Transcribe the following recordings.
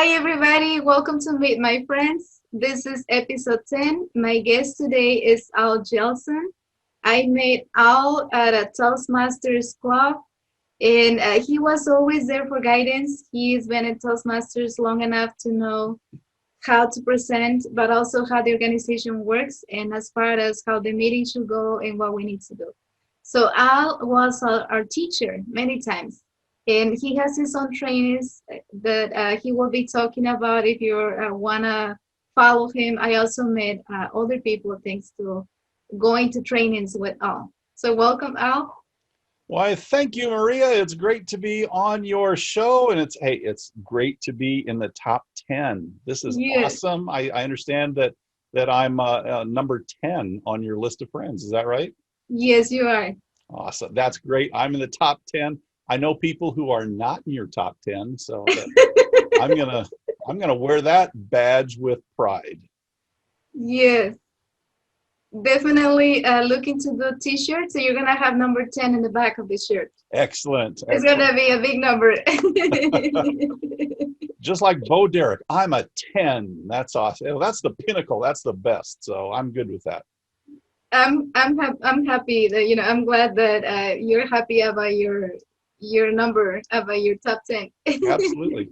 Hi, everybody. Welcome to Meet My Friends. This is episode 10. My guest today is Jensen. I met Al at a Toastmasters club, and he was always there for guidance. He's been at Toastmasters long enough to know how to present, but also how the organization works, and as far as how the meeting should go and what we need to do. So Al was our teacher many times, and he has his own trainings that he will be talking about if you wanna follow him. I also met other people thanks to going to trainings with Al. So welcome, Al. Why, thank you, Maria. It's great to be on your show, and it's great to be in the top 10. This is Yes, awesome. I understand that I'm number 10 on your list of friends. Is that right? yes, you are. Awesome. That's great. I'm in the top 10. I know people who are not in your top 10, so I'm gonna I'm gonna wear that badge with pride. Yes. Definitely look into the t-shirt. So you're gonna have number 10 in the back of the shirt. Excellent, It's excellent. gonna be a big number. Just like Bo Derek, I'm a 10. That's awesome. That's the pinnacle. That's the best. So I'm good with that. I'm happy that I'm glad that you're happy about your number about your top 10. Absolutely.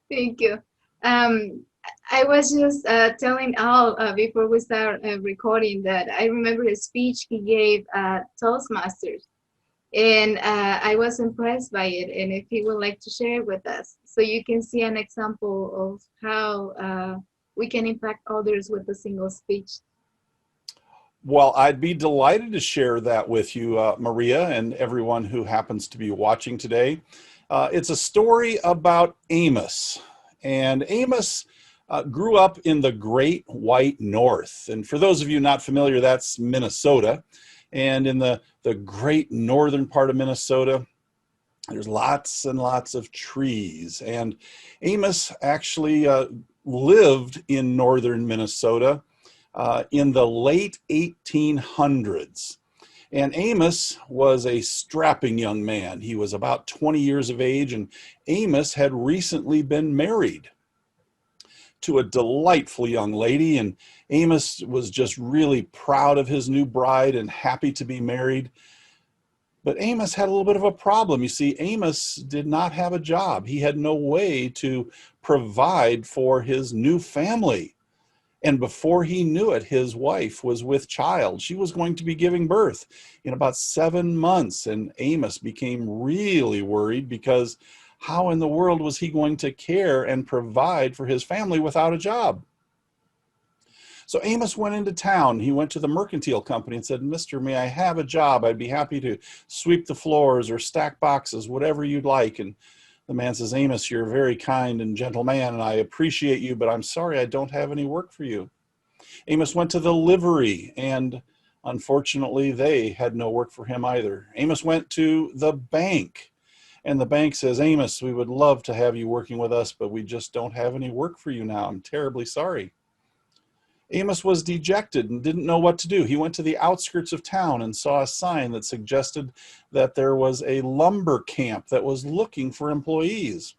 Thank you. Um, I was just telling Al before we start recording that I remember a speech he gave at Toastmasters, and I was impressed by it. And if he would like to share it with us, so you can see an example of how we can impact others with a single speech. Well, I'd be delighted to share that with you, Maria, and everyone who happens to be watching today. It's a story about Amos. And Amos grew up in the Great White North. And for those of you not familiar, that's Minnesota. And in the great northern part of Minnesota, there's lots and lots of trees. And Amos actually lived in northern Minnesota in the late 1800s. And Amos was a strapping young man. He was about 20 years of age, and Amos had recently been married to a delightful young lady. And Amos was just really proud of his new bride and happy to be married. But Amos had a little bit of a problem. You see, Amos did not have a job. He had no way to provide for his new family. And before he knew it, his wife was with child. She was going to be giving birth in about 7 months. And Amos became really worried because how in the world was he going to care and provide for his family without a job? So Amos went into town. He went to the mercantile company and said, "Mister, may I have a job? I'd be happy to sweep the floors or stack boxes, whatever you'd like." And the man says, "Amos, you're a very kind and gentle man, and I appreciate you, but I'm sorry I don't have any work for you." Amos went to the livery, and unfortunately, they had no work for him either. Amos went to the bank, and the bank says, "Amos, we would love to have you working with us, but we just don't have any work for you now. I'm terribly sorry." Amos was dejected and didn't know what to do. He went to the outskirts of town and saw a sign that suggested that there was a lumber camp that was looking for employees.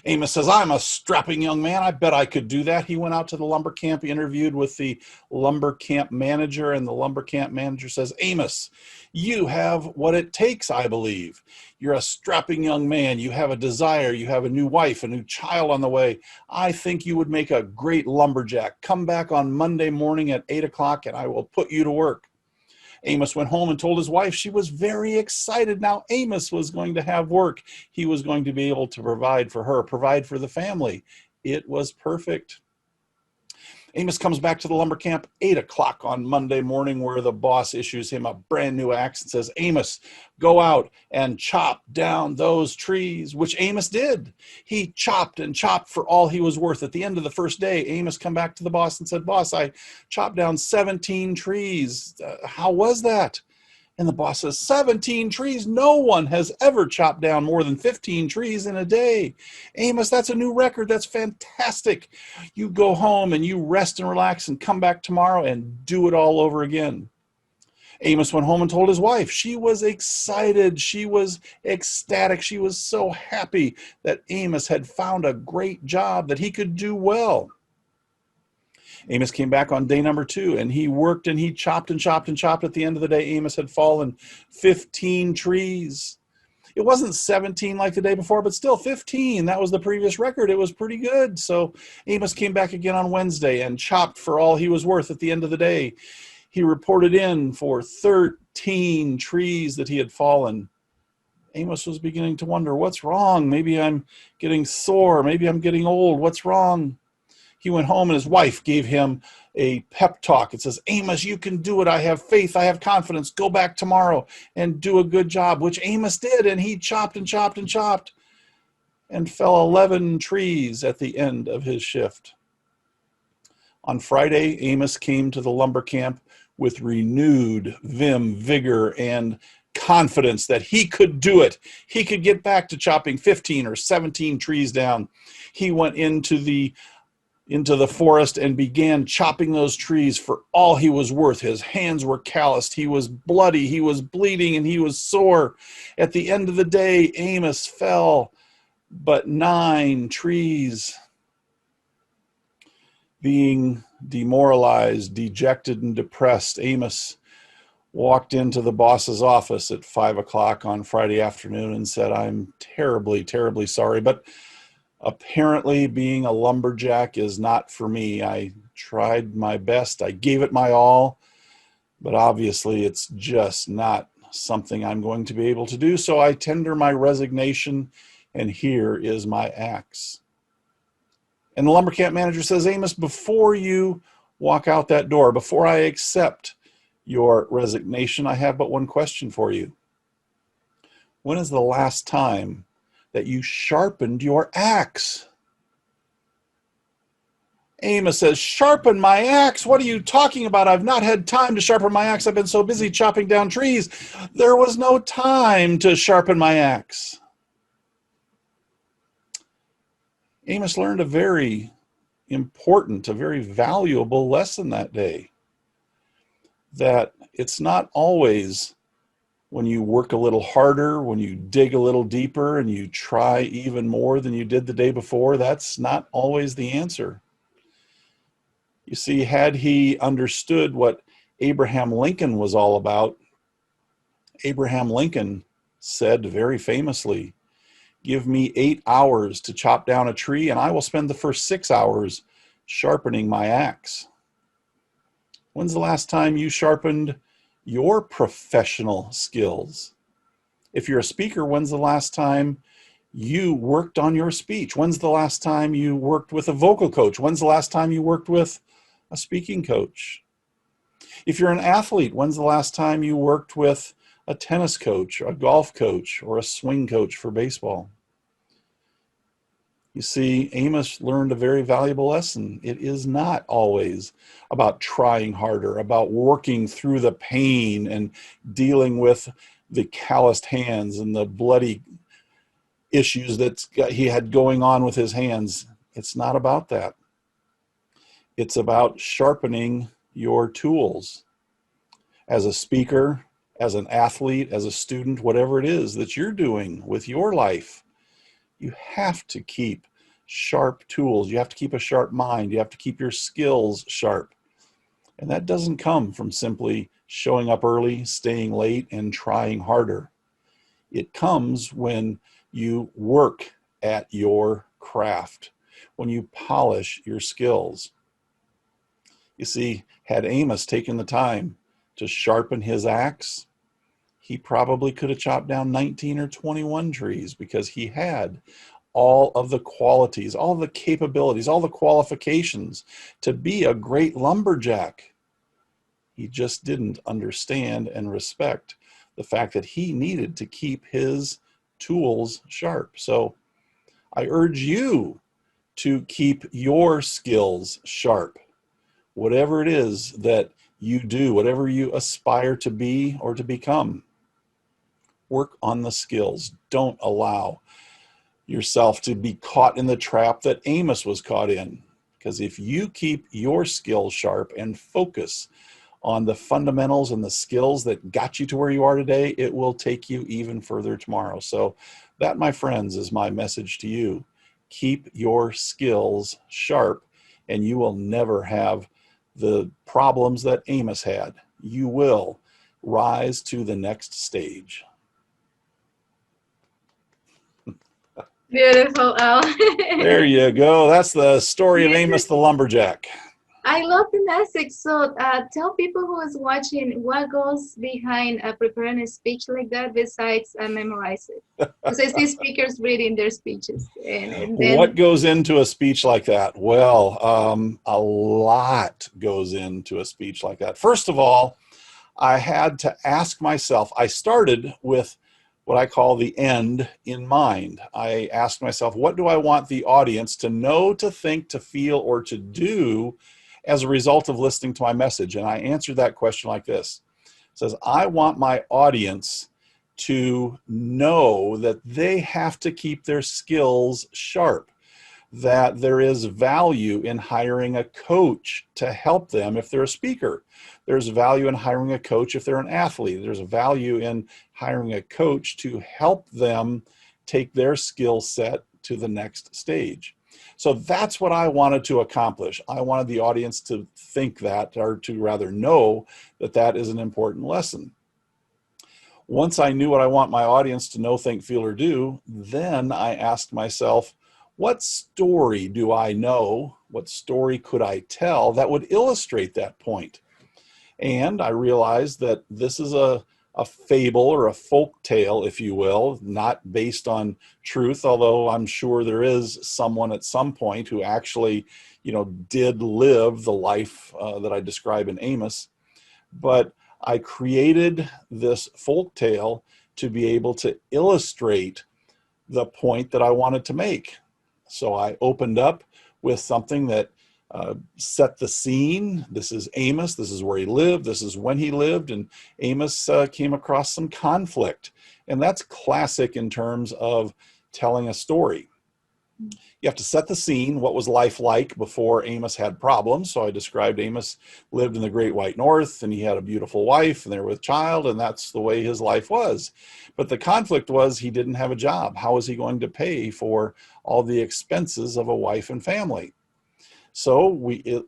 Amos says, "I'm a strapping young man. I bet I could do that." He went out to the lumber camp, interviewed with the lumber camp manager, and the lumber camp manager says, "Amos, you have what it takes, I believe. You're a strapping young man. You have a desire. You have a new wife, a new child on the way. I think you would make a great lumberjack. Come back on Monday morning at 8 o'clock and I will put you to work." Amos went home and told his wife. She was very excited. Now Amos was going to have work. He was going to be able to provide for her, provide for the family. It was perfect. Amos comes back to the lumber camp 8 o'clock on Monday morning, where the boss issues him a brand new axe and says, "Amos, go out and chop down those trees," which Amos did. He chopped and chopped for all he was worth. At the end of the first day, Amos come back to the boss and said, "Boss, I chopped down 17 trees. How was that?" And the boss says, 17 trees? No one has ever chopped down more than 15 trees in a day. Amos, that's a new record. That's fantastic. You go home and you rest and relax and come back tomorrow and do it all over again. Amos went home and told his wife. She was excited. She was ecstatic. She was so happy that Amos had found a great job, that he could do well. Amos came back on day number 2, and he worked and he chopped and chopped and chopped. At the end of the day, Amos had fallen 15 trees. It wasn't 17 like the day before, but still 15. That was the previous record. It was pretty good. So Amos came back again on Wednesday and chopped for all he was worth. At the end of the day, he reported in for 13 trees that he had fallen. Amos was beginning to wonder, what's wrong? Maybe I'm getting sore. Maybe I'm getting old. What's wrong? He went home and his wife gave him a pep talk. It says, Amos, you can do it. I have faith. I have confidence. Go back tomorrow and do a good job, which Amos did. And he chopped and chopped and chopped and fell 11 trees at the end of his shift. On Friday, Amos came to the lumber camp with renewed vim, vigor, and confidence that he could do it. He could get back to chopping 15 or 17 trees down. He went into the forest and began chopping those trees for all he was worth. His hands were calloused. He was bloody. He was bleeding, and he was sore. At the end of the day, Amos fell but 9 trees. Being demoralized, dejected, and depressed, Amos walked into the boss's office at 5 o'clock on Friday afternoon and said, I'm terribly, terribly sorry, but apparently being a lumberjack is not for me. I tried my best. I gave it my all, but obviously it's just not something I'm going to be able to do. So I tender my resignation, and here is my axe. And the lumber camp manager says, Amos, before you walk out that door, before I accept your resignation, I have but one question for you. When is the last time that you sharpened your axe? Amos says, sharpen my axe? What are you talking about? I've not had time to sharpen my axe. I've been so busy chopping down trees. There was no time to sharpen my axe. Amos learned a very important, a very valuable lesson that day. That it's not always when you work a little harder, when you dig a little deeper and you try even more than you did the day before, that's not always the answer. You see, had he understood what Abraham Lincoln was all about, Abraham Lincoln said very famously, give me 8 hours to chop down a tree, and I will spend the first 6 hours sharpening my axe. When's the last time you sharpened your professional skills? If you're a speaker, when's the last time you worked on your speech? When's the last time you worked with a vocal coach? When's the last time you worked with a speaking coach? If you're an athlete, when's the last time you worked with a tennis coach, a golf coach, or a swing coach for baseball? You see, Amos learned a very valuable lesson. It is not always about trying harder, about working through the pain and dealing with the calloused hands and the bloody issues that he had going on with his hands. It's not about that. It's about sharpening your tools. As a speaker, as an athlete, as a student, whatever it is that you're doing with your life, you have to keep sharp tools. You have to keep a sharp mind. You have to keep your skills sharp. And that doesn't come from simply showing up early, staying late, and trying harder. It comes when you work at your craft, when you polish your skills. You see, had Amos taken the time to sharpen his axe, he probably could have chopped down 19 or 21 trees because he had all of the qualities, all the capabilities, all the qualifications to be a great lumberjack. He just didn't understand and respect the fact that he needed to keep his tools sharp. So I urge you to keep your skills sharp. Whatever it is that you do, whatever you aspire to be or to become, work on the skills. Don't allow yourself to be caught in the trap that Amos was caught in. Because if you keep your skills sharp and focus on the fundamentals and the skills that got you to where you are today, it will take you even further tomorrow. So that, my friends, is my message to you. Keep your skills sharp, and you will never have the problems that Amos had. You will rise to the next stage. Beautiful, Al. There you go. That's the story of Amos the lumberjack. I love the message. So tell people who is watching what goes behind a preparedness speech like that besides memorize it. Because I see speakers reading their speeches. And then What goes into a speech like that? Well, a lot goes into a speech like that. First of all, I had to ask myself, I started with what I call the end in mind. I asked myself, what do I want the audience to know, to think, to feel, or to do as a result of listening to my message? And I answered that question like this. It says, I want my audience to know that they have to keep their skills sharp, that there is value in hiring a coach to help them if they're a speaker. There's value in hiring a coach if they're an athlete. There's a value in hiring a coach to help them take their skill set to the next stage. So that's what I wanted to accomplish. I wanted the audience to think that, or to rather know that that is an important lesson. Once I knew what I want my audience to know, think, feel, or do, then I asked myself, what story do I know? What story could I tell that would illustrate that point? And I realized that this is a fable or a folk tale, if you will, not based on truth, although I'm sure there is someone at some point who actually, did live the life that I describe in Amos. But I created this folk tale to be able to illustrate the point that I wanted to make. So I opened up with something that set the scene. This is Amos. This is where he lived. This is when he lived. And Amos came across some conflict. And that's classic in terms of telling a story. You have to set the scene. What was life like before Amos had problems? So I described Amos lived in the Great White North, and he had a beautiful wife, and they were with child, and that's the way his life was. But the conflict was he didn't have a job. How was he going to pay for all the expenses of a wife and family? So we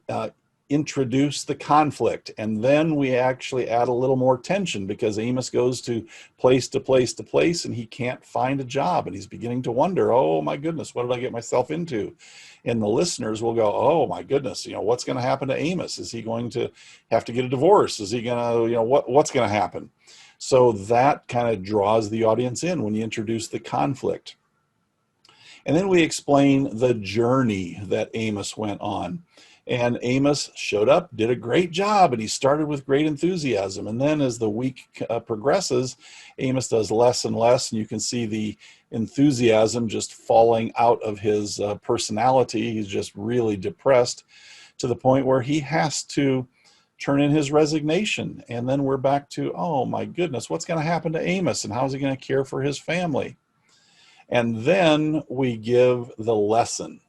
introduce the conflict, and then we actually add a little more tension because Amos goes to place to place to place, and he can't find a job, and he's beginning to wonder, oh my goodness, what did I get myself into? And the listeners will go, oh my goodness, what's going to happen to Amos? Is he going to have to get a divorce? Is he going to, what's going to happen? So that kind of draws the audience in when you introduce the conflict. And then we explain the journey that Amos went on. And Amos showed up, did a great job, and he started with great enthusiasm. And then as the week progresses, Amos does less and less, and you can see the enthusiasm just falling out of his personality. He's just really depressed to the point where he has to turn in his resignation. And then we're back to, oh my goodness, what's going to happen to Amos, and how's he going to care for his family? And then we give the lesson.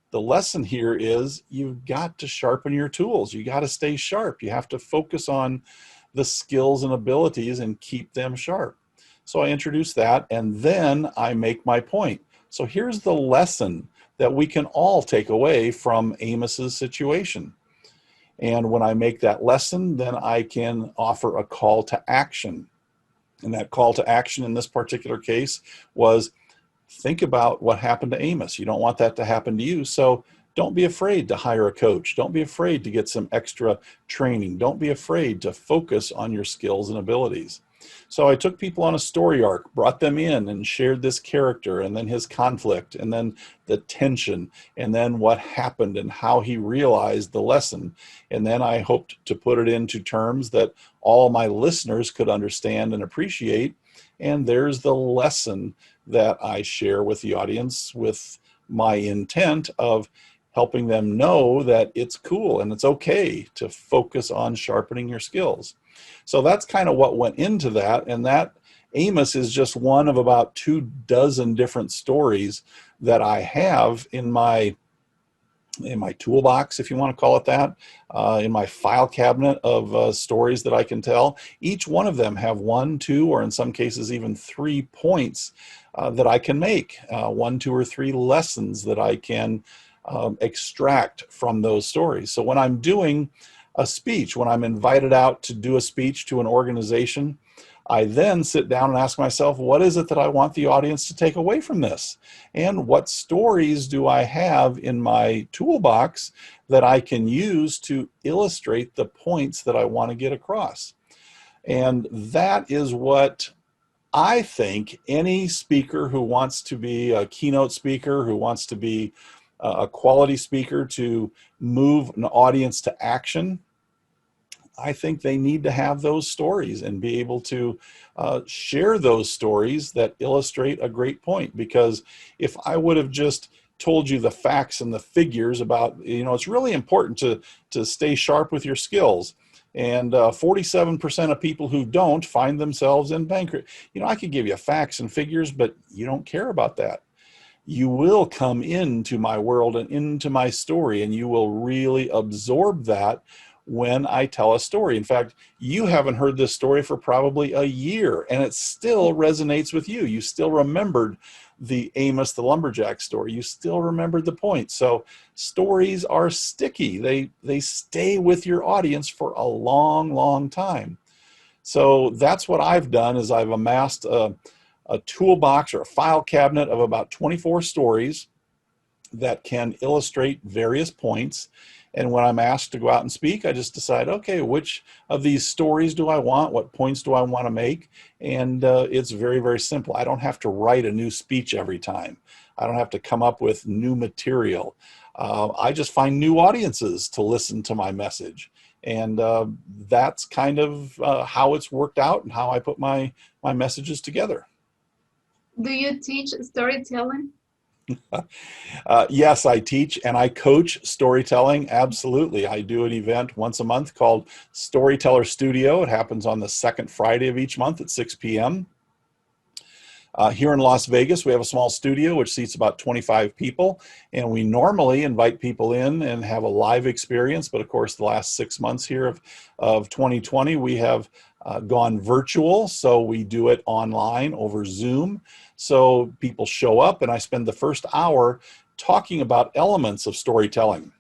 The lesson here is you've got to sharpen your tools. You got to stay sharp. You have to focus on the skills and abilities and keep them sharp. So I introduce that, and then I make my point. So here's the lesson that we can all take away from Amos's situation. And when I make that lesson, then I can offer a call to action. And that call to action in this particular case was, think about what happened to Amos. You don't want that to happen to you. So don't be afraid to hire a coach. Don't be afraid to get some extra training. Don't be afraid to focus on your skills and abilities. So I took people on a story arc, brought them in and shared this character and then his conflict and then the tension and then what happened and how he realized the lesson. And then I hoped to put it into terms that all my listeners could understand and appreciate. And there's the lesson that I share with the audience with my intent of helping them know that it's cool and it's okay to focus on sharpening your skills. So that's kind of what went into that. And that Amos is just one of about 24 different stories that I have in my in my toolbox, if you want to call it that, in my file cabinet of stories that I can tell. Each one of them have 1, 2, or in some cases even 3 points that I can make, 1, 2, or 3 lessons that I can extract from those stories. So when I'm doing a speech, when I'm invited out to do a speech to an organization, I then sit down and ask myself, what is it that I want the audience to take away from this? And what stories do I have in my toolbox that I can use to illustrate the points that I want to get across? And that is what I think any speaker who wants to be a keynote speaker, who wants to be a quality speaker to move an audience to action, I think they need to have those stories and be able to share those stories that illustrate a great point. Because if I would have just told you the facts and the figures about, it's really important to stay sharp with your skills. And 47% of people who don't find themselves in bankruptcy. I could give you facts and figures, but you don't care about that. You will come into my world and into my story, and you will really absorb that when I tell a story. In fact, you haven't heard this story for probably a year, and it still resonates with you. You still remembered the Amos the lumberjack story. You still remembered the point. So stories are sticky. They stay with your audience for a long, long time. So that's what I've done, is I've amassed a toolbox or a file cabinet of about 24 stories that can illustrate various points. And when I'm asked to go out and speak, I just decide, okay, which of these stories do I want? What points do I want to make? And it's very, very simple. I don't have to write a new speech every time. I don't have to come up with new material. I just find new audiences to listen to my message. And that's kind of how it's worked out and how I put my messages together. Do you teach storytelling? Yes, I teach and I coach storytelling. Absolutely. I do an event once a month called Storyteller Studio. It happens on the second Friday of each month at 6 p.m. Here in Las Vegas, we have a small studio which seats about 25 people, and we normally invite people in and have a live experience. But of course, the last 6 months here of 2020, we have gone virtual, so we do it online over Zoom. So people show up, and I spend the first hour talking about elements of storytelling.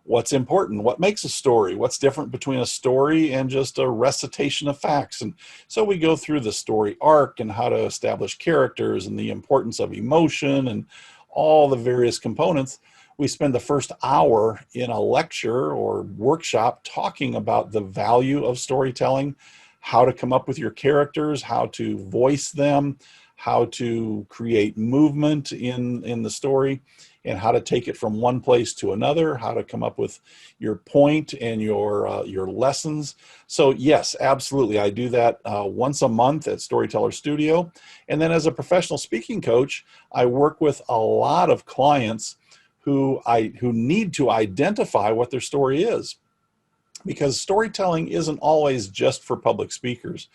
What's important? What makes a story? What's different between a story and just a recitation of facts? And so we go through the story arc and how to establish characters and the importance of emotion and all the various components. We spend the first hour in a lecture or workshop talking about the value of storytelling, how to come up with your characters, how to voice them, how to create movement in the story, and how to take it from one place to another, how to come up with your point and your lessons. So yes, absolutely. I do that once a month at Storyteller Studio. And then as a professional speaking coach, I work with a lot of clients who need to identify what their story is. Because storytelling isn't always just for public speakers.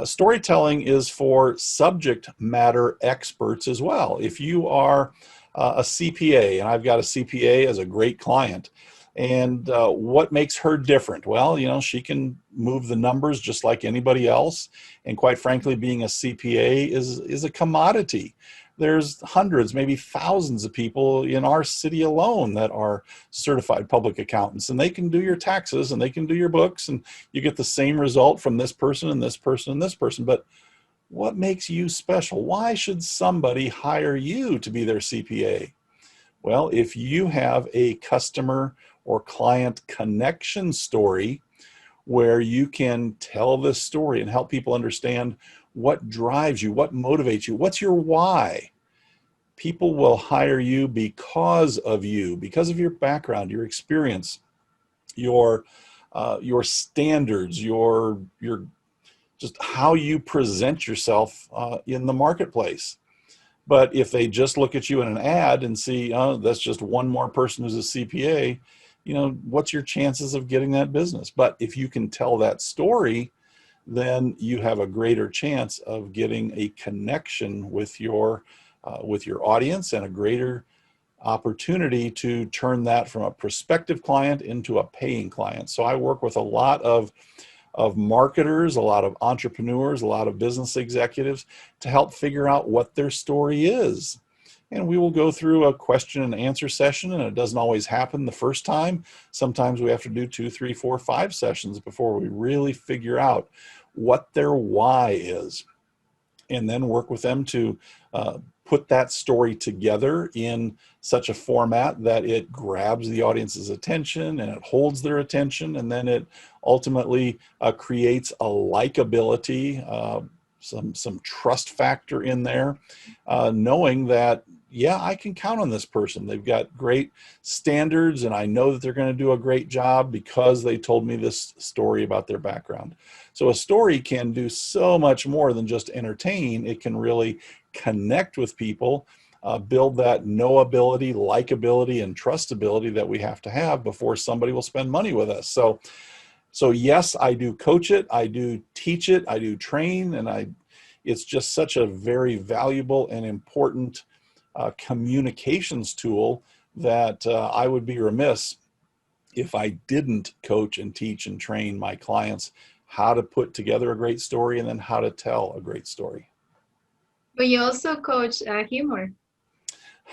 Storytelling is for subject matter experts as well. If you are a CPA, and I've got a CPA as a great client, and what makes her different? Well, she can move the numbers just like anybody else. And quite frankly, being a CPA is a commodity. There's hundreds, maybe thousands of people in our city alone that are certified public accountants, and they can do your taxes and they can do your books, and you get the same result from this person and this person and this person. But what makes you special? Why should somebody hire you to be their CPA? Well, if you have a customer or client connection story where you can tell this story and help people understand what drives you, what motivates you, what's your why, people will hire you because of your background, your experience, your standards, your just how you present yourself in the marketplace. But if they just look at you in an ad and see, oh, that's just one more person who's a CPA, what's your chances of getting that business? But if you can tell that story, then you have a greater chance of getting a connection with your audience and a greater opportunity to turn that from a prospective client into a paying client. So I work with a lot of marketers, a lot of entrepreneurs, a lot of business executives to help figure out what their story is. And we will go through a question and answer session, and it doesn't always happen the first time. Sometimes we have to do 2, 3, 4, 5 sessions before we really figure out what their why is, and then work with them to put that story together in such a format that it grabs the audience's attention and it holds their attention, and then it ultimately creates a likability, some trust factor in there, knowing that, yeah, I can count on this person. They've got great standards, and I know that they're going to do a great job because they told me this story about their background. So a story can do so much more than just entertain. It can really connect with people, build that knowability, likability, and trustability that we have to have before somebody will spend money with us. So yes, I do coach it, I do teach it, I do train, and it's just such a very valuable and important communications tool that I would be remiss if I didn't coach and teach and train my clients how to put together a great story and then how to tell a great story. But you also coach humor,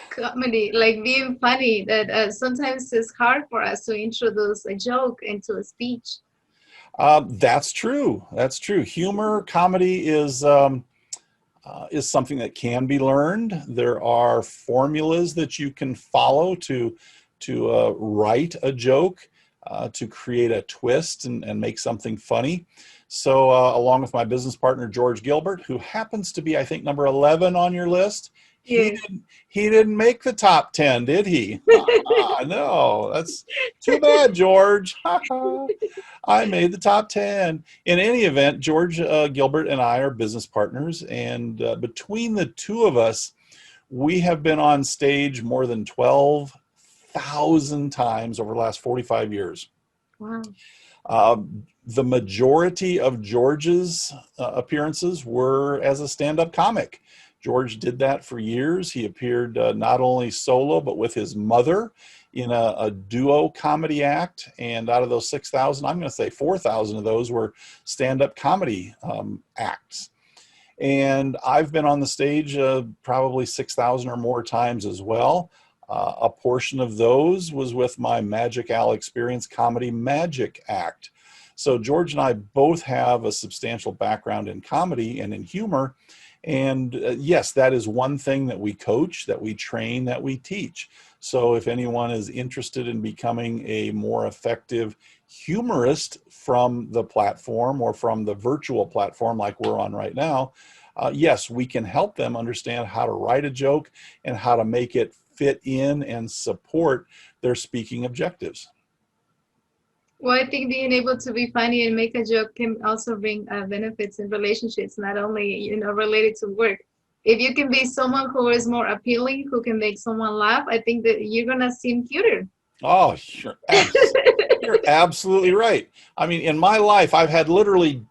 comedy, like being funny, that sometimes it's hard for us to introduce a joke into a speech. That's true. That's true. Humor, comedy is something that can be learned. There are formulas that you can follow to write a joke, to create a twist and make something funny. So along with my business partner, George Gilbert, who happens to be, I think, number 11 on your list, Yeah. he didn't make the top 10, did he? No, that's too bad, George. I made the top 10. In any event, George Gilbert and I are business partners, and between the two of us, we have been on stage more than 12,000 times over the last 45 years. Wow. The majority of George's appearances were as a stand-up comic. George did that for years. He appeared not only solo, but with his mother in a duo comedy act. And out of those 6,000, I'm going to say 4,000 of those were stand-up comedy acts. And I've been on the stage probably 6,000 or more times as well. A portion of those was with my Magic Al Experience comedy magic act. So George and I both have a substantial background in comedy and in humor. And yes, that is one thing that we coach, that we train, that we teach. So if anyone is interested in becoming a more effective humorist from the platform or from the virtual platform like we're on right now, yes, we can help them understand how to write a joke and how to make it fit in and support their speaking objectives. Well, I think being able to be funny and make a joke can also bring benefits in relationships, not only, related to work. If you can be someone who is more appealing, who can make someone laugh, I think that you're gonna seem cuter. Oh, sure. You're absolutely right. I mean, in my life, I've had literally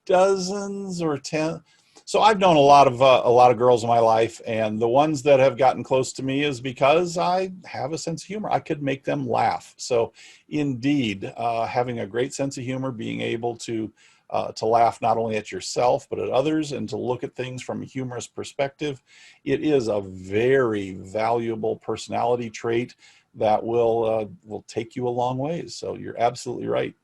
dozens or 10. So I've known a lot of girls in my life, and the ones that have gotten close to me is because I have a sense of humor. I could make them laugh. So indeed, having a great sense of humor, being able to laugh not only at yourself but at others, and to look at things from a humorous perspective, it is a very valuable personality trait that will take you a long ways. So you're absolutely right.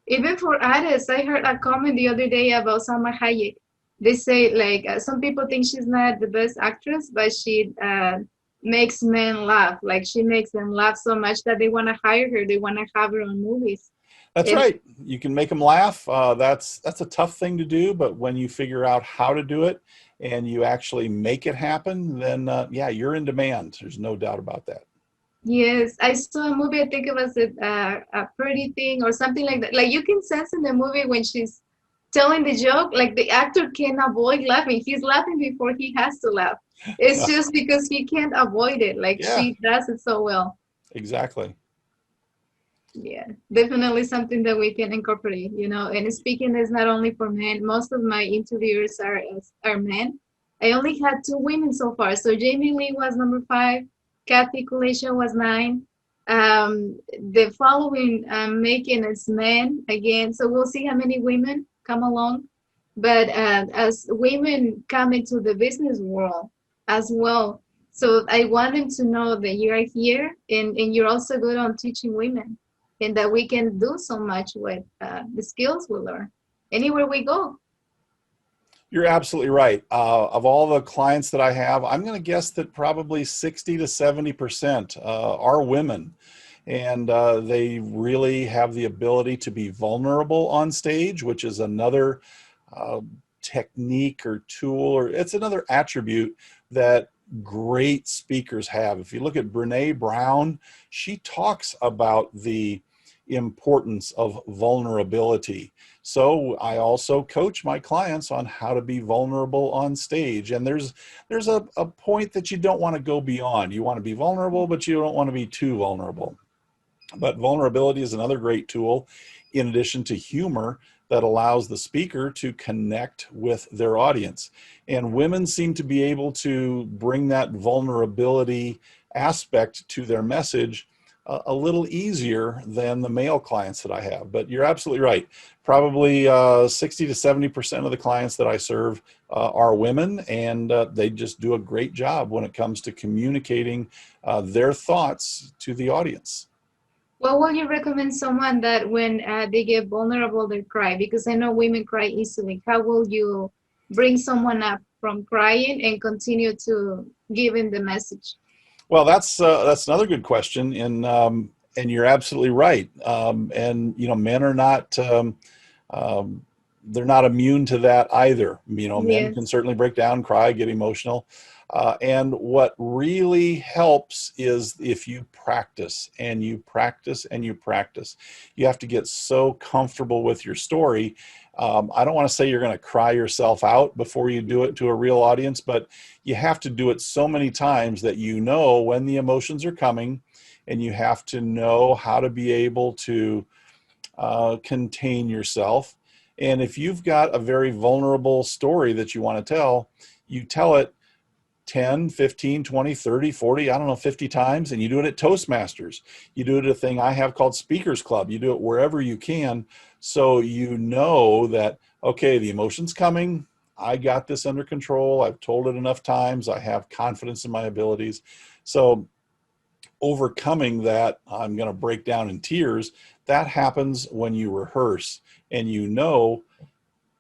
Even for artists, I heard a comment the other day about Salma Hayek. They say, like, some people think she's not the best actress, but she makes men laugh. Like, she makes them laugh so much that they want to hire her. They want to have her on movies. That's And right. You can make them laugh. That's a tough thing to do, but when you figure out how to do it and you actually make it happen, then yeah, you're in demand. There's no doubt about that. yes, I saw a movie. I think it was a Pretty Thing or something like that. Like, you can sense in the movie when she's telling the joke, like the actor can't avoid laughing. He's laughing before he has to laugh. It's just because he can't avoid it. Like, Yeah, she does it so well. exactly. Yeah, definitely something that we can incorporate, And speaking is not only for men. Most of my interviewers are men. I only had 2 women so far. So Jamie Lee was number 5. Kathy Kulisha was 9. The following making is men again. So we'll see how many women come along. But as women come into the business world as well, so I want them to know that you are here and you're also good on teaching women and that we can do so much with the skills we learn anywhere we go. You're absolutely right. Of all the clients that I have, I'm going to guess that probably 60 to 70% are women. And they really have the ability to be vulnerable on stage, which is another uh, technique or tool, or it's another attribute that great speakers have. If you look at Brene Brown, she talks about the importance of vulnerability. So I also coach my clients on how to be vulnerable on stage. And there's a point that you don't want to go beyond. You want to be vulnerable, but you don't want to be too vulnerable. But vulnerability is another great tool, in addition to humor, that allows the speaker to connect with their audience. And women seem to be able to bring that vulnerability aspect to their message a little easier than the male clients that I have. But you're absolutely right. Probably 60 to 70% of the clients that I serve are women, and they just do a great job when it comes to communicating their thoughts to the audience. What will you recommend someone that when they get vulnerable, they cry? Because I know women cry easily. How will you bring someone up from crying and continue to giving the message? Well, that's another good question, and you're absolutely right. And you know, men are not um, they're not immune to that either. You know, men can Yes. certainly break down, cry, get emotional. And what really helps is if you practice and you practice and you practice. You have to get so comfortable with your story. I don't want to say you're going to cry yourself out before you do it to a real audience, but you have to do it so many times that you know when the emotions are coming, and you have to know how to be able to contain yourself. And if you've got a very vulnerable story that you want to tell, you tell it 10, 15, 20, 30, 40, I don't know, 50 times. And you do it at Toastmasters. You do it at a thing I have called Speakers Club. You do it wherever you can. So you know that, okay, the emotion's coming. I got this under control. I've told it enough times. I have confidence in my abilities. So overcoming that, I'm going to break down in tears. That happens when you rehearse and you know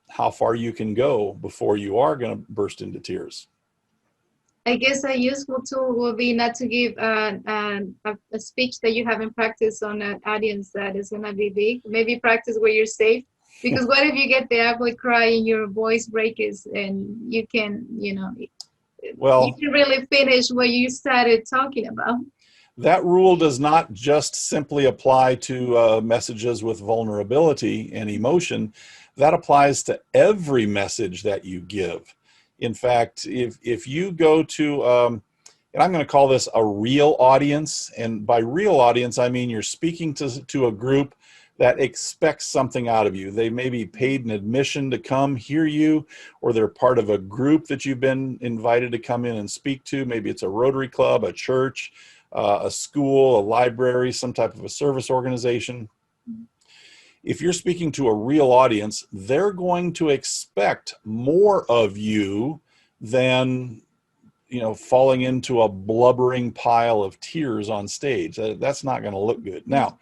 how far you can go before you are going to burst into tears. I guess a useful tool will be not to give a speech that you haven't practiced on an audience that is going to be big. Maybe practice where you're safe. Because what if you get the ugly cry and your voice breaks and you can, you Well, can really finish what you started talking about? that rule does not just simply apply to messages with vulnerability and emotion. That applies to every message that you give. In fact, if you go to, and I'm going to call this a real audience, and by real audience, I mean you're speaking to a group that expects something out of you. They may be paid an admission to come hear you, or they're part of a group that you've been invited to come in and speak to. Maybe it's a Rotary Club, a church, a school, a library, some type of a service organization. If you're speaking to a real audience, they're going to expect more of you than, you know, falling into a blubbering pile of tears on stage. That's not going to look good. Now,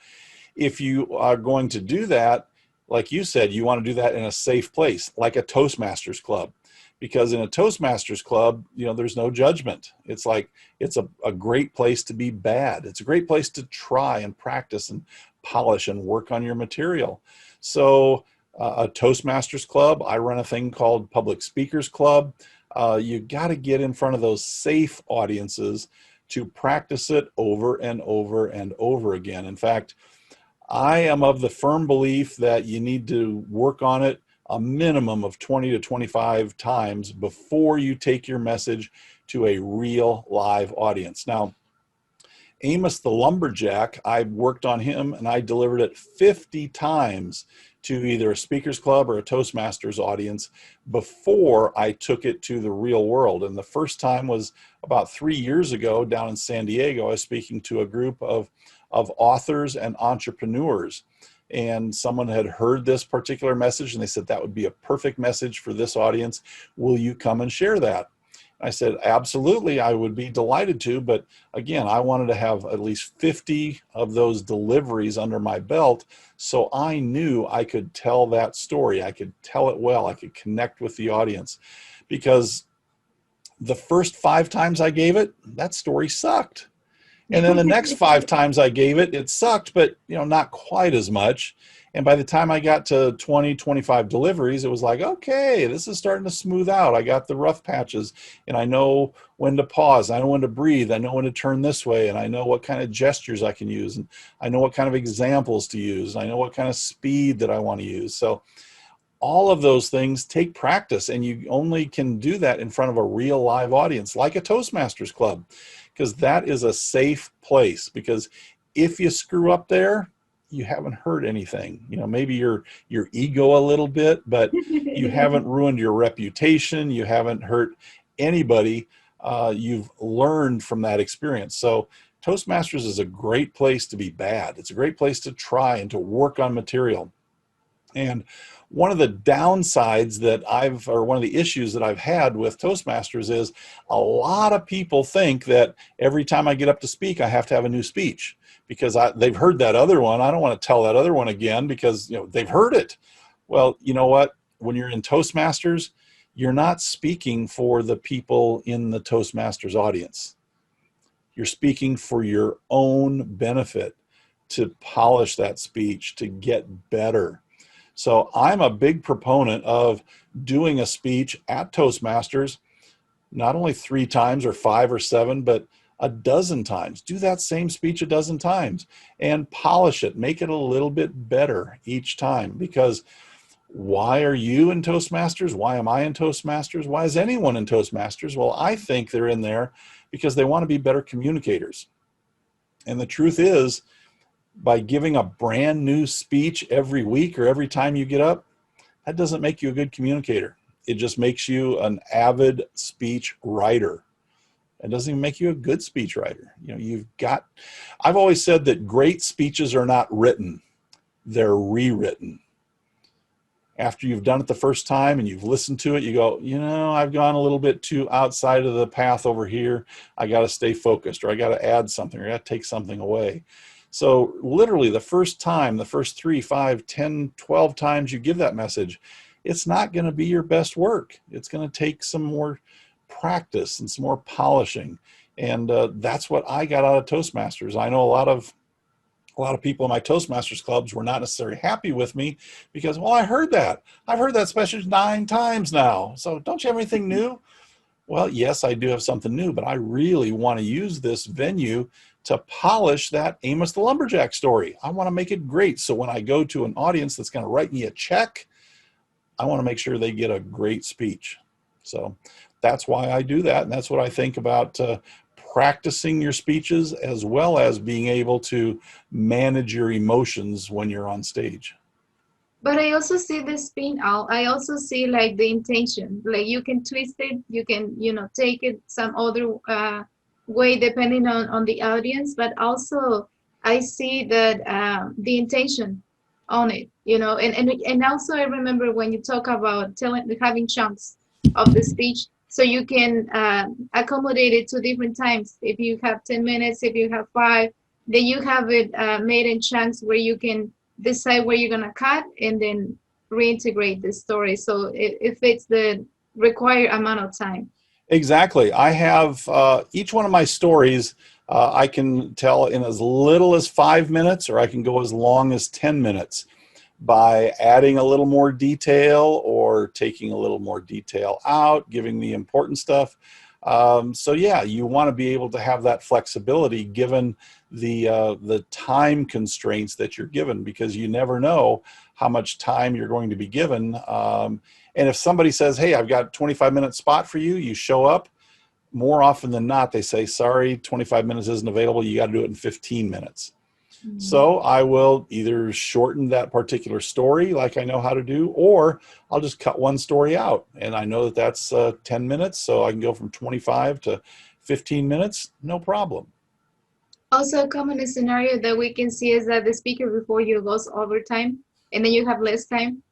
if you are going to do that, like you said, you want to do that in a safe place, like a Toastmasters club. Because in a Toastmasters club, you know, there's no judgment. It's like, it's a great place to be bad. It's a great place to try and practice and polish and work on your material. So a Toastmasters club, I run a thing called Public Speakers Club. You got to get in front of those safe audiences to practice it over and over and over again. In fact, I am of the firm belief that you need to work on it a minimum of 20 to 25 times before you take your message to a real live audience. Now, Amos the Lumberjack, I worked on him and I delivered it 50 times to either a speakers club or a Toastmasters audience before I took it to the real world. And the first time was about 3 years ago down in San Diego. I was speaking to a group of authors and entrepreneurs. And someone had heard this particular message and they said, that would be a perfect message for this audience. Will you come and share that? I said, absolutely, I would be delighted to. But again, I wanted to have at least 50 of those deliveries under my belt so I knew I could tell that story. I could tell it well. I could connect with the audience. Because the first 5 times I gave it, that story sucked. And then the next 5 times I gave it, it sucked, but not quite as much. And by the time I got to 20, 25 deliveries, it was like, okay, this is starting to smooth out. I got the rough patches and I know when to pause. I know when to breathe. I know when to turn this way. And I know what kind of gestures I can use. And I know what kind of examples to use. I know what kind of speed that I want to use. So all of those things take practice, and you only can do that in front of a real live audience, like a Toastmasters club, because that is a safe place. Because if you screw up there, you haven't hurt anything. Maybe your ego a little bit, but you haven't ruined your reputation. You haven't hurt anybody. You've learned from that experience. So Toastmasters is a great place to be bad. It's a great place to try and to work on material. And one of the downsides one of the issues that I've had with Toastmasters is a lot of people think that every time I get up to speak, I have to have a new speech because they've heard that other one. I don't want to tell that other one again because they've heard it. Well, you know what? When you're in Toastmasters, you're not speaking for the people in the Toastmasters audience. You're speaking for your own benefit, to polish that speech, to get better. So I'm a big proponent of doing a speech at Toastmasters, not only 3 times or 5 or 7, but a dozen times. Do that same speech a dozen times and polish it. Make it a little bit better each time. Because why are you in Toastmasters? Why am I in Toastmasters? Why is anyone in Toastmasters? Well, I think they're in there because they want to be better communicators. And the truth is, by giving a brand new speech every week or every time you get up, that doesn't make you a good communicator. It just makes you an avid speech writer. It doesn't even make you a good speech writer. I've always said that great speeches are not written, they're rewritten. After you've done it the first time and you've listened to it, you go, I've gone a little bit too outside of the path over here. I got to stay focused, or I got to add something, or I got to take something away. So literally the first time, the first 3, 5, 10, 12 times you give that message, it's not going to be your best work. It's going to take some more practice and some more polishing. And that's what I got out of Toastmasters. I know a lot of people in my Toastmasters clubs were not necessarily happy with me because, well, I heard that. I've heard that message 9 times now. So don't you have anything new? Well, yes, I do have something new, but I really want to use this venue to polish that Amos the Lumberjack story. I want to make it great. So when I go to an audience that's going to write me a check, I want to make sure they get a great speech. So that's why I do that. And that's what I think about practicing your speeches, as well as being able to manage your emotions when you're on stage. But I also see the spin out. I also see like the intention. Like you can twist it. You can, take it some other way depending on the audience. But also I see that the intention on it, and also I remember when you talk about having chunks of the speech, so you can accommodate it to different times. If you have 10 minutes, if you have 5, then you have it made in chunks where you can decide where you're going to cut and then reintegrate the story so it fits the required amount of time. Exactly. I have each one of my stories, I can tell in as little as 5 minutes, or I can go as long as 10 minutes by adding a little more detail or taking a little more detail out, giving the important stuff. So yeah, you want to be able to have that flexibility given the time constraints that you're given, because you never know how much time you're going to be given. And if somebody says, hey, I've got a 25-minute spot for you, you show up, more often than not, they say, sorry, 25 minutes isn't available. You got to do it in 15 minutes. So I will either shorten that particular story like I know how to do, or I'll just cut one story out. And I know that that's 10 minutes, so I can go from 25 to 15 minutes, no problem. Also, a common scenario that we can see is that the speaker before you goes overtime and then you have less time.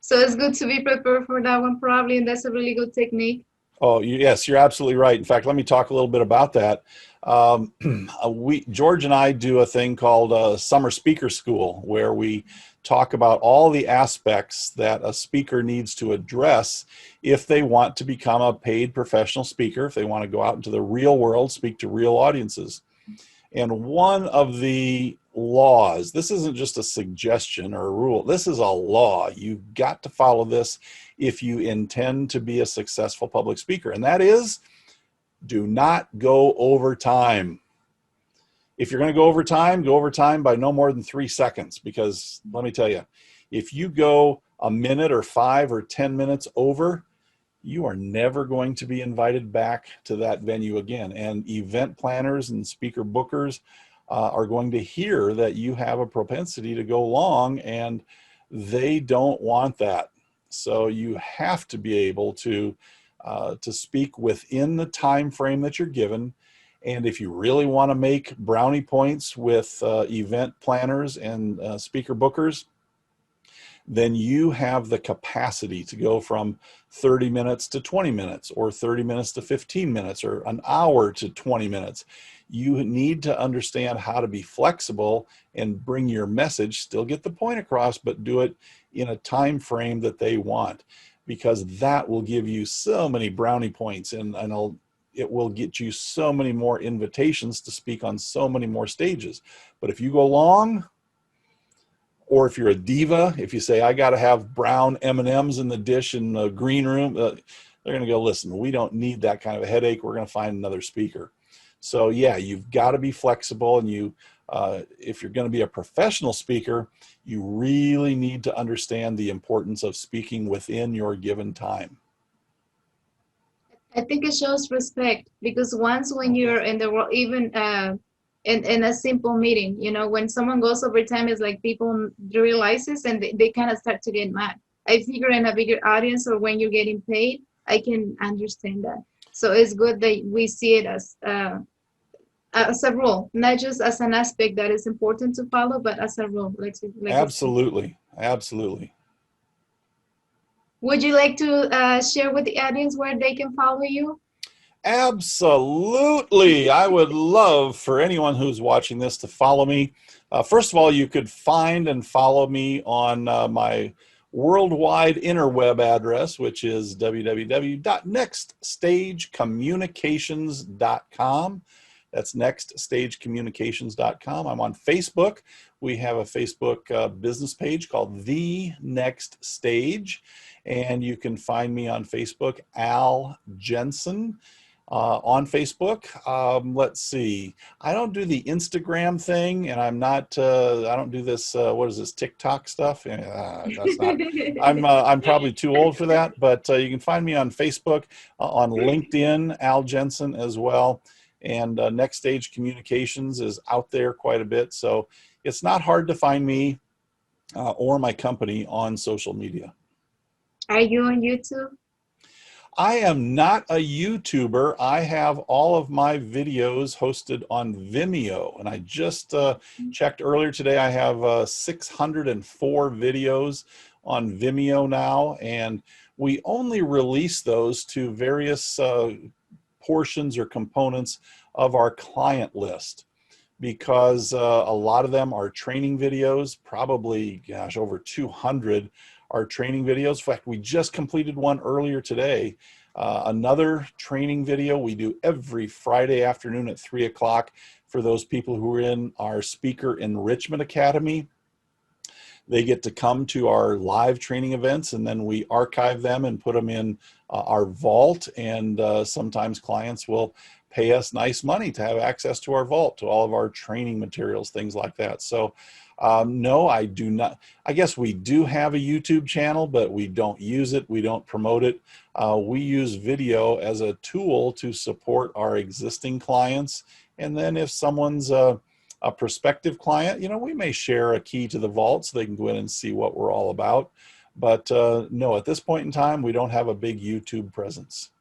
So it's good to be prepared for that one probably, and that's a really good technique. Oh, yes, you're absolutely right. In fact, let me talk a little bit about that. George and I do a thing called Summer Speaker School, where we talk about all the aspects that a speaker needs to address if they want to become a paid professional speaker, if they want to go out into the real world, speak to real audiences. And one of the laws, this isn't just a suggestion or a rule, this is a law. You've got to follow this if you intend to be a successful public speaker. And that is, do not go over time. If you're going to go over time by no more than 3 seconds, because let me tell you, if you go a minute or 5 or 10 minutes over, you are never going to be invited back to that venue again. And event planners and speaker bookers are going to hear that you have a propensity to go long, and they don't want that. So you have to be able to speak within the time frame that you're given. And if you really want to make brownie points with event planners and speaker bookers, then you have the capacity to go from 30 minutes to 20 minutes, or 30 minutes to 15 minutes, or an hour to 20 minutes. You need to understand how to be flexible and bring your message, still get the point across, but do it in a time frame that they want, because that will give you so many brownie points, and it will get you so many more invitations to speak on so many more stages. But if you go long, or if you're a diva, if you say, I got to have brown M&Ms in the dish in the green room, they're going to go, listen, we don't need that kind of a headache. We're going to find another speaker. So yeah, you've got to be flexible. And if you're going to be a professional speaker, you really need to understand the importance of speaking within your given time. I think it shows respect, because once when you're in the world, even in a simple meeting, when someone goes over time, it's like people realizes and they kind of start to get mad. I figure in a bigger audience, or when you're getting paid, I can understand that. So it's good that we see it as a rule, not just as an aspect that is important to follow, but as a rule. Absolutely, absolutely. Would you like to share with the audience where they can follow you? Absolutely. I would love for anyone who's watching this to follow me. First of all, you could find and follow me on my worldwide interweb address, which is www.nextstagecommunications.com. That's nextstagecommunications.com. I'm on Facebook. We have a Facebook business page called The Next Stage, and you can find me on Facebook, Al Jensen. On Facebook. Let's see. I don't do the Instagram thing, and I'm not. I don't do this. What is this TikTok stuff? That's not. I'm probably too old for that. But you can find me on Facebook, on LinkedIn, Al Jensen as well, and Next Stage Communications is out there quite a bit. So it's not hard to find me or my company on social media. Are you on YouTube? I am not a YouTuber. I have all of my videos hosted on Vimeo, and I just checked earlier today. I have 604 videos on Vimeo now, and we only release those to various portions or components of our client list, because a lot of them are training videos, probably, gosh, over 200 are training videos. In fact, we just completed one earlier today, another training video we do every Friday afternoon at 3 o'clock for those people who are in our Speaker Enrichment Academy. They get to come to our live training events, and then we archive them and put them in our vault, and sometimes clients will pay us nice money to have access to our vault, to all of our training materials, things like that. So no, I do not. I guess we do have a YouTube channel, but we don't use it. We don't promote it. We use video as a tool to support our existing clients. And then if someone's a prospective client, we may share a key to the vault so they can go in and see what we're all about. But no, at this point in time, we don't have a big YouTube presence.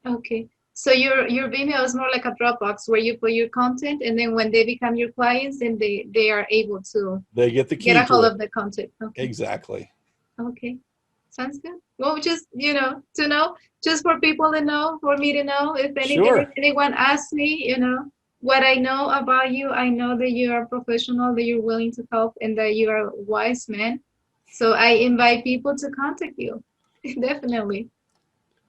Okay. So your Vimeo is more like a Dropbox where you put your content, and then when they become your clients, then they are able to They get the key get a hold to it. of the content. Okay. Exactly. Okay. Sounds good. Well, just, to know, just for people to know, for me to know, if Sure. anyone asks me, what I know about you, I know that you are a professional, that you're willing to help, and that you are a wise man. So I invite people to contact you. Definitely.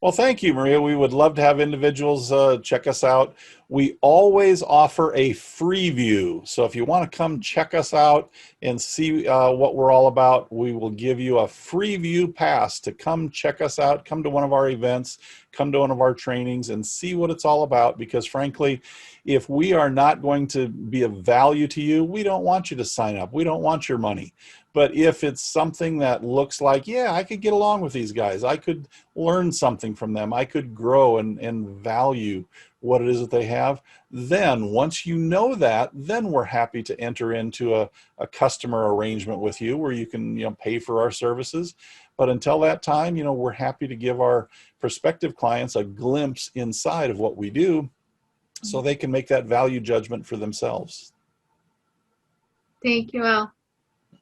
Well, thank you, Maria. We would love to have individuals check us out. We always offer a free view. So if you want to come check us out and see what we're all about, we will give you a free view pass to come check us out, come to one of our events, come to one of our trainings and see what it's all about. Because frankly, if we are not going to be of value to you, we don't want you to sign up. We don't want your money. But if it's something that looks like, yeah, I could get along with these guys, I could learn something from them, I could grow and value what it is that they have, then once you know that, then we're happy to enter into a customer arrangement with you where you can pay for our services. But until that time, we're happy to give our prospective clients a glimpse inside of what we do so they can make that value judgment for themselves. Thank you, Al.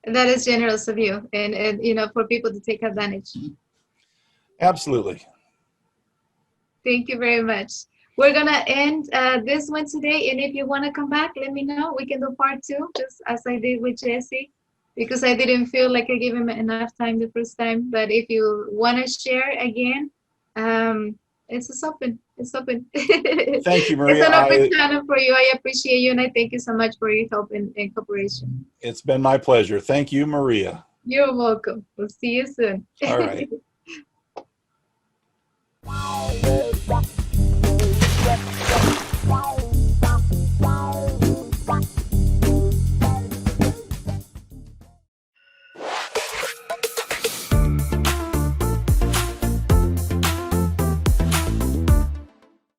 That is generous of you, and for people to take advantage. Absolutely. Thank you very much. We're gonna end this one today, and if you want to come back, let me know. We can do part 2, just as I did with Jesse, because I didn't feel like I gave him enough time the first time. But if you want to share again, it's open. It's open. Thank you, Maria. It's an open channel for you. I appreciate you, and I thank you so much for your help and cooperation. It's been my pleasure. Thank you, Maria. You're welcome. We'll see you soon. All right.